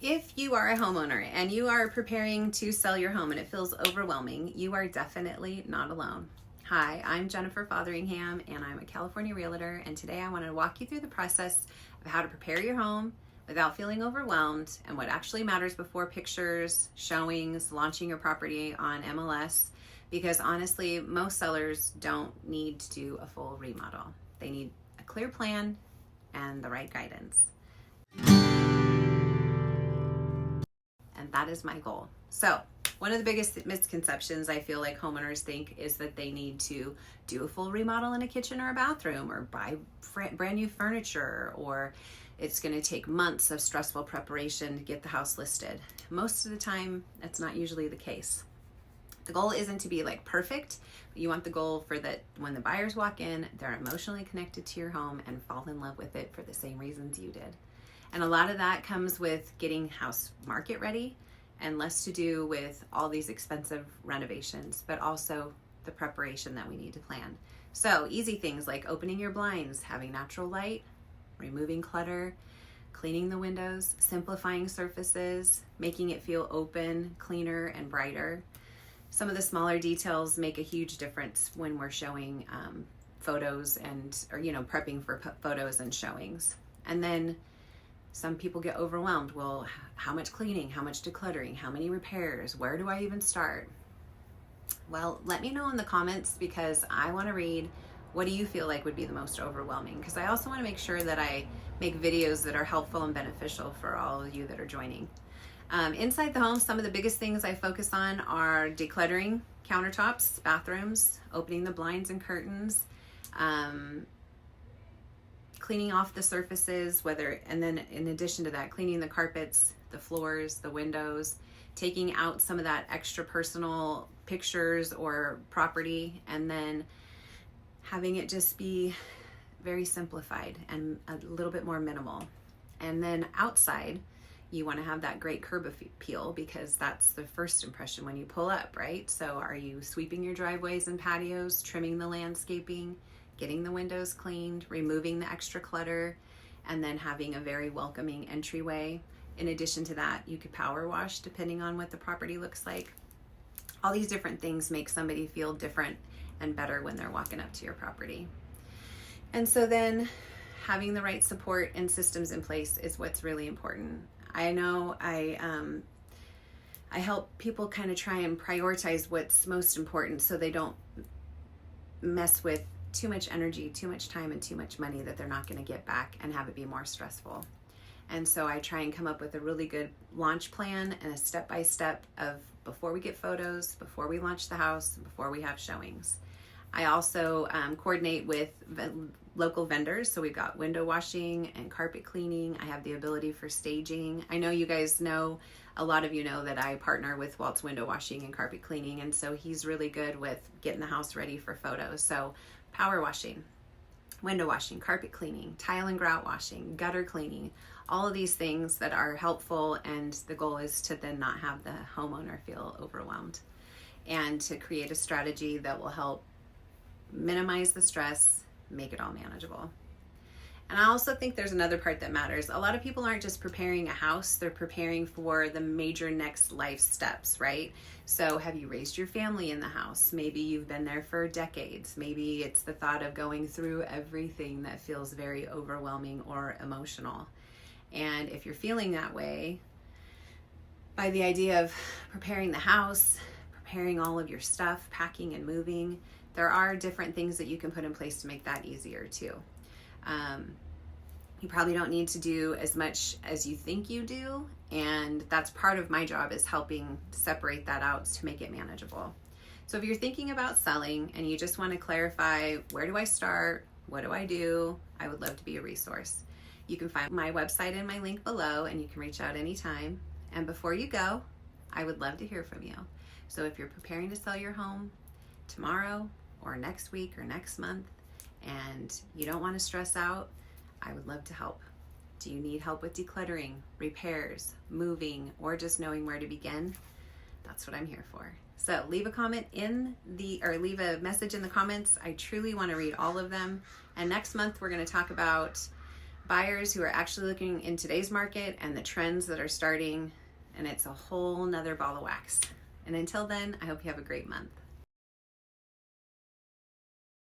If you are a homeowner and you are preparing to sell your home and it feels overwhelming, you are definitely not alone. Hi, I'm Jennifer Fotheringham and I'm a California realtor, and today I want to walk you through the process of how to prepare your home without feeling overwhelmed and what actually matters before pictures, showings, launching your property on MLS, because honestly, most sellers don't need to do a full remodel. They need a clear plan and the right guidance. And that is my goal. So one of the biggest misconceptions I feel like homeowners think is that they need to do a full remodel in a kitchen or a bathroom, or buy brand new furniture, or it's going to take months of stressful preparation to get the house listed. Most of the time, that's not usually the case. The goal isn't to be like perfect. You want the goal for that when the buyers walk in, they're emotionally connected to your home and fall in love with it for the same reasons you did. And a lot of that comes with getting house market ready, and less to do with all these expensive renovations, but also the preparation that we need to plan. So easy things like opening your blinds, having natural light, removing clutter, cleaning the windows, simplifying surfaces, making it feel open, cleaner, and brighter. Some of the smaller details make a huge difference when we're showing photos or prepping for photos and showings. And then some people get overwhelmed. Well, how much cleaning, how much decluttering, how many repairs, where do I even start? Well, let me know in the comments, because I want to read what do you feel like would be the most overwhelming, because I also want to make sure that I make videos that are helpful and beneficial for all of you that are joining. Inside the home, some of the biggest things I focus on are decluttering countertops, bathrooms, opening the blinds and curtains, cleaning off the surfaces, and then in addition to that, cleaning the carpets, the floors, the windows, taking out some of that extra personal pictures or property, and then having it just be very simplified and a little bit more minimal. And then outside, you want to have that great curb appeal, because that's the first impression when you pull up, right? So are you sweeping your driveways and patios, trimming the landscaping, getting the windows cleaned, removing the extra clutter, and then having a very welcoming entryway? In addition to that, you could power wash depending on what the property looks like. All these different things make somebody feel different and better when they're walking up to your property. And so then having the right support and systems in place is what's really important. I know I help people kind of try and prioritize what's most important so they don't mess with too much energy, too much time, and too much money that they're not going to get back and have it be more stressful. And so I try and come up with a really good launch plan and a step-by-step of before we get photos, before we launch the house, before we have showings. I also coordinate with local vendors. So we've got window washing and carpet cleaning. I have the ability for staging. I know you guys know, a lot of you know that I partner with Walt's Window Washing and Carpet Cleaning, and so he's really good with getting the house ready for photos. So power washing, window washing, carpet cleaning, tile and grout washing, gutter cleaning, all of these things that are helpful, and the goal is to then not have the homeowner feel overwhelmed, and to create a strategy that will help minimize the stress, make it all manageable. And I also think there's another part that matters. A lot of people aren't just preparing a house, they're preparing for the major next life steps, right? So have you raised your family in the house? Maybe you've been there for decades. Maybe it's the thought of going through everything that feels very overwhelming or emotional. And if you're feeling that way, by the idea of preparing the house, preparing all of your stuff, packing and moving, there are different things that you can put in place to make that easier too. You probably don't need to do as much as you think you do, and that's part of my job, is helping separate that out to make it manageable. So if you're thinking about selling and you just want to clarify, where do I start? What do I do? I would love to be a resource. You can find my website in my link below, and you can reach out anytime. And before you go, I would love to hear from you. So if you're preparing to sell your home tomorrow or next week or next month, and you don't want to stress out, I would love to help. Do you need help with decluttering, repairs, moving, or just knowing where to begin? That's what I'm here for. So leave a comment leave a message in the comments. I truly want to read all of them. And next month we're going to talk about buyers who are actually looking in today's market and the trends that are starting, and it's a whole nother ball of wax. And until then, I hope you have a great month.